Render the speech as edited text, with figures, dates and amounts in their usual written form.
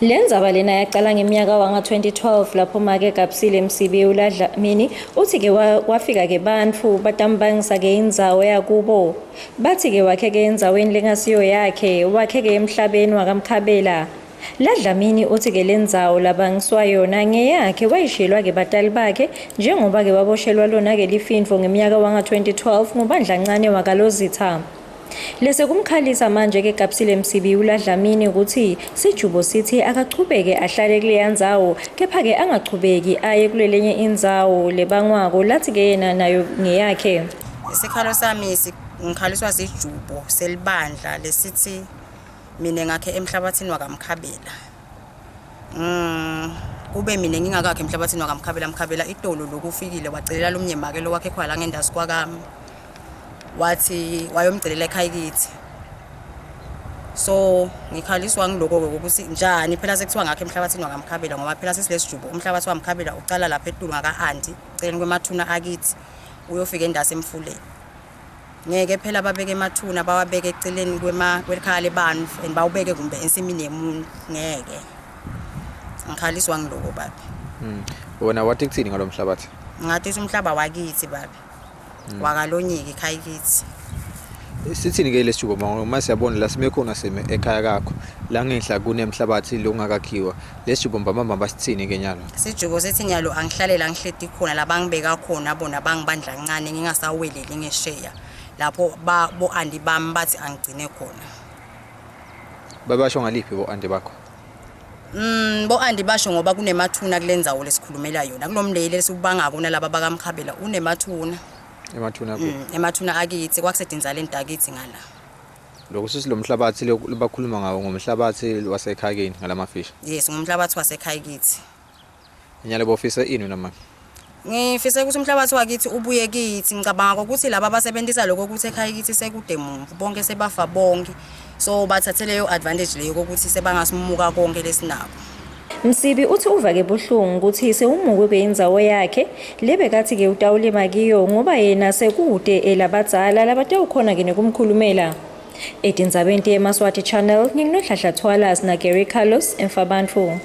Lendzaba lena yaqala ngeminyaka wanga-2012 lapho make Gabsile Msibi uLadlamini uthi-ke wafika-ke bantfu batambangisa-ke indzawo yakubo. Bathi-ke wakhe-ke endzaweni lengasiyo yakhe, wakhe-ke emhlabeni wakamkhabela. Ladlamini uthi-ke lendzawo labangiswa yona ngeyakhe wayishiyelwa-ke batali bakhe njengoba-ke waboshelwa lona-ke lifindvo ngeminyaka wanga-2012 ngubandlancane wakalozitha. Lese kumkhalisa manje-ke Gabsile Msibi uLadlamini ukuthi sijubo sithi akachubeke ahlale kuleya ndzawo kepha-ke angachubeki aye kulelenye indzawo lebangwako lathi-ke yena nayo ngeyakhe. Isikhalo sami ngikhaliswa sijubo selibandla lesithi mina ngakhe emhlabathini wakamkhabela. Kube mina ngingakakhe emhlabathini wakamkhabela itolo lokufikile wacelela lomnyemake lo wakhe khwala ngendazi kwakami. Wathi wayomcelela ekhaya kithi. So ngikhaliswa ngiloko ukuthi njani phela sekuthiwa ngakhe emhlabathini wakamkhabela ngoba phela sisilesijubo umhlabathi wakamkhabela uqala lapha eTulu ngaka-anti celeni kwemathuna akithi uyofika endase emfuleni. Ngeke phela babeke emathuna bawabeke eceleni kwelikhaya lebantfu and bawubeke kumbe ensimini yemuntu ngeke. Ngikhaliswa ngiloko babi. Wona wathi kuthini ngalo mhlabathi? Ngathi umhlaba wakithi babi. Wakalonyiki ekhaya kithi. Sithini ke lesijubo uma siyabona la simekhona sime ekhaya kakho la ngehla kunemhlabathi lo ungakakhiwa lesijubo mbamba basithini ke nyalo? Sijubo sethi nyalo angihlalela ngihleti khona la bangibeka khona bona bangibandla kancane ngingasaweleli ngesheya lapho bo andi bami bathi angigcine khona. Babasho ngaliphi bo andi bakho? Bo andi basho ngoba kunemathuna kulendzawo lesikhulumela yona kulomlele lesubangako nalaba bakamkhabela unemathuna. Emathuna ku? Emathuna akithi kwakusedinza lento akithi ngala. Lokho sisilo mhlabathi lebakhuluma ngawo ngomhlabathi wasekhayeni ngalamafishi. Yes, ngumhlabathi wasekhaya kithi. Inyalo bofisa ini noma? Ngifisa ukuthi umhlabathi wakithi ubuye kithi ngicabanga ukuthi laba abasebenzisa lokho ukuthi ekhaya kithi sekude mumvu bonke sebafa bonke. So bathathe leyo advantage leyo ukuthi sebangasimuka konke lesinako. Msibi uthi uva-ke buhlungu ukuthi sewumukwe indzawo yakhe lebekathi-ke utawulima kiyo ngoba yena sekude elabadzala labatawukhona-ke nekumkhulumela. Etindzabeni yeMaswati Channel nginginohlahla Thwala sina Gary Carlos Nfabantfu.